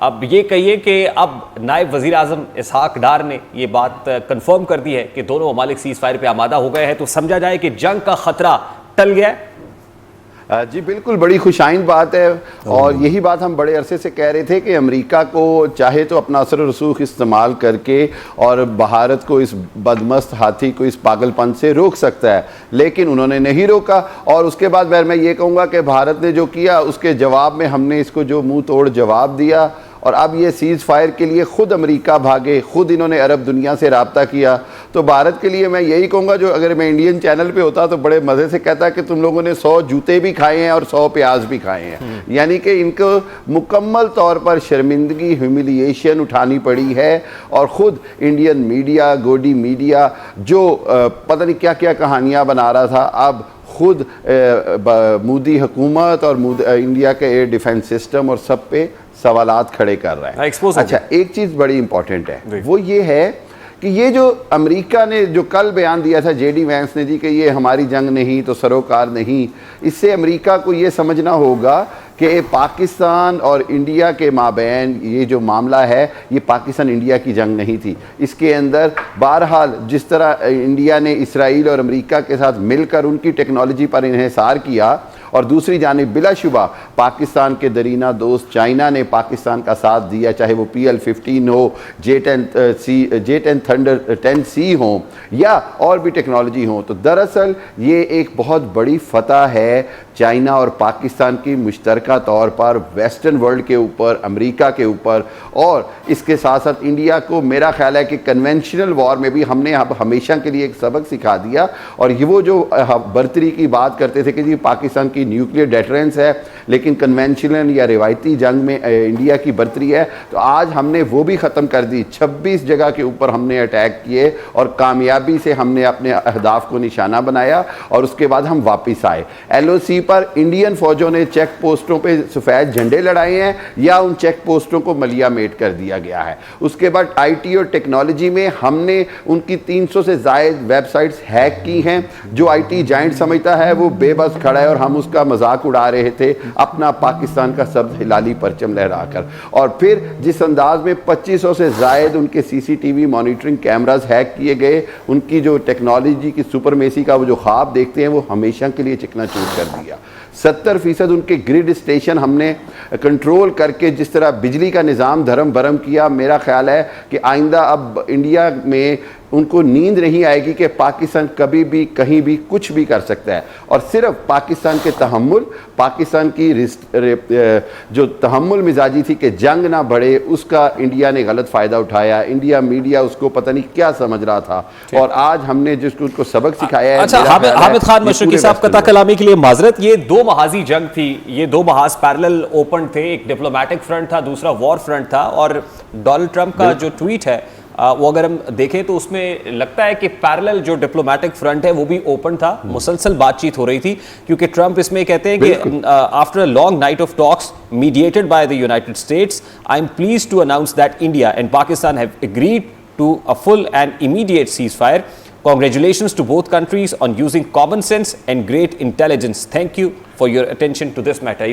اب یہ کہیے کہ اب نائب وزیر اعظم اسحاق ڈار نے یہ بات کنفرم کر دی ہے کہ دونوں ممالک سیز فائر پہ آمادہ ہو گئے ہیں، تو سمجھا جائے کہ جنگ کا خطرہ ٹل گیا ہے؟ جی بالکل، بڑی خوشائند بات ہے، اور یہی بات ہم بڑے عرصے سے کہہ رہے تھے کہ امریکہ کو چاہے تو اپنا اثر و رسوخ استعمال کر کے اور بھارت کو اس بدمست ہاتھی کو اس پاگل پن سے روک سکتا ہے، لیکن انہوں نے نہیں روکا۔ اور اس کے بعد میں یہ کہوں گا کہ بھارت نے جو کیا اس کے جواب میں ہم نے اس کو جو منہ توڑ جواب دیا، اور اب یہ سیز فائر کے لیے خود امریکہ بھاگے، خود انہوں نے عرب دنیا سے رابطہ کیا۔ تو بھارت کے لیے میں یہی کہوں گا، جو اگر میں انڈین چینل پہ ہوتا تو بڑے مزے سے کہتا کہ تم لوگوں نے 100 جوتے بھی کھائے ہیں اور 100 پیاز بھی کھائے ہیں، یعنی کہ ان کو مکمل طور پر شرمندگی، ہیوملیشن اٹھانی پڑی ہے۔ اور خود انڈین میڈیا، گوڈی میڈیا جو پتہ نہیں کیا کیا کہانیاں بنا رہا تھا، اب خود مودی حکومت اور انڈیا کے ایئر ڈیفنس سسٹم اور سب پہ سوالات کھڑے کر رہا ہے۔ اچھا، ایک چیز بڑی امپورٹنٹ ہے، وہ یہ ہے کہ یہ جو امریکہ نے جو کل بیان دیا تھا جے ڈی وینس نے، جی کہ یہ ہماری جنگ نہیں تو سروکار نہیں، اس سے امریکہ کو یہ سمجھنا ہوگا کہ پاکستان اور انڈیا کے مابین یہ جو معاملہ ہے یہ پاکستان انڈیا کی جنگ نہیں تھی۔ اس کے اندر بہرحال جس طرح انڈیا نے اسرائیل اور امریکہ کے ساتھ مل کر ان کی ٹیکنالوجی پر انحصار کیا، اور دوسری جانب بلا شبہ پاکستان کے درینہ دوست چائنا نے پاکستان کا ساتھ دیا، چاہے وہ PL-15 ہو، J-10 تھنڈر 10C ہوں یا اور بھی ٹیکنالوجی ہوں۔ تو دراصل یہ ایک بہت بڑی فتح ہے چائنا اور پاکستان کی مشترکہ طور پر ویسٹرن ورلڈ کے اوپر، امریکہ کے اوپر، اور اس کے ساتھ ساتھ انڈیا کو میرا خیال ہے کہ کنونشنل وار میں بھی ہم نے ہمیشہ کے لیے ایک سبق سکھا دیا۔ اور یہ وہ جو برتری کی بات کرتے تھے کہ جی پاکستان کی نیوکلیئر ڈیٹرنس ہے لیکن کنونشنل یا روایتی جنگ میں انڈیا کی برتری ہے، تو آج ہم نے وہ بھی ختم کر دی۔ 26 جگہ کے اوپر ہم نے اٹیک کیے اور کامیابی سے ہم نے اپنے اہداف کو نشانہ بنایا، اور اس کے بعد ہم واپس آئے۔ LOC پر انڈین فوجوں نے چیک پوسٹوں پہ سفید جھنڈے لڑائے ہیں یا ان چیک پوسٹوں کو ملیا میٹ کر دیا گیا ہے۔ اس کے بعد IT اور ٹیکنالوجی میں ہم نے ان کی 300 سے زائد ویب سائٹس ہیک کی ہیں۔ جو IT جائنٹ سمجھتا ہے وہ بے بس کھڑا ہے، اور ہم اس کا مذاق اڑا رہے تھے اپنا پاکستان کا سبز ہلالی پرچم لہرا کر۔ اور پھر جس انداز میں 2500 سے زائد ان کے CCTV مانیٹرنگ کیمراز ہیک کیے گئے، ان کی جو ٹیکنالوجی کی سپرمیسی کا وہ جو خواب دیکھتے ہیں وہ ہمیشہ کے لیے چکنا چور کر دیا۔ 70% ان کے گریڈ اسٹیشن ہم نے کنٹرول کر کے جس طرح بجلی کا نظام دھرم برم کیا، میرا خیال ہے کہ آئندہ اب انڈیا میں ان کو نیند نہیں آئے گی کہ پاکستان کبھی بھی کہیں بھی کچھ بھی کر سکتا ہے۔ اور صرف پاکستان کے تحمل، پاکستان کی جو تحمل مزاجی تھی کہ جنگ نہ بڑھے، اس کا انڈیا نے غلط فائدہ اٹھایا۔ انڈیا میڈیا اس کو پتہ نہیں کیا سمجھ رہا تھا، اور آج ہم نے جس کو ان کو سبق سکھایا ہے۔ اچھا حامد خان مشرقی صاحب، قطع کلامی کے لیے معذرت، یہ دو محاذی جنگ تھی، یہ دو محاذ پیرلل اوپن تھے، ایک ڈپلومیٹک فرنٹ تھا، دوسرا وار فرنٹ تھا۔ اور ڈونلڈ ٹرمپ کا جو ٹویٹ ہے وہ اگر ہم دیکھیں تو اس میں لگتا ہے کہ پیرلل جو ڈپلومیٹک فرنٹ ہے وہ بھی اوپن تھا، مسلسل بات چیت ہو رہی تھی، کیونکہ ٹرمپ اس میں کہتے ہیں کہ after a long night of talks mediated by the United States, I am pleased to announce that India and Pakistan have agreed to a full and immediate ceasefire. Congratulations to both countries on using common sense and great intelligence. Thank you for your attention to this matter.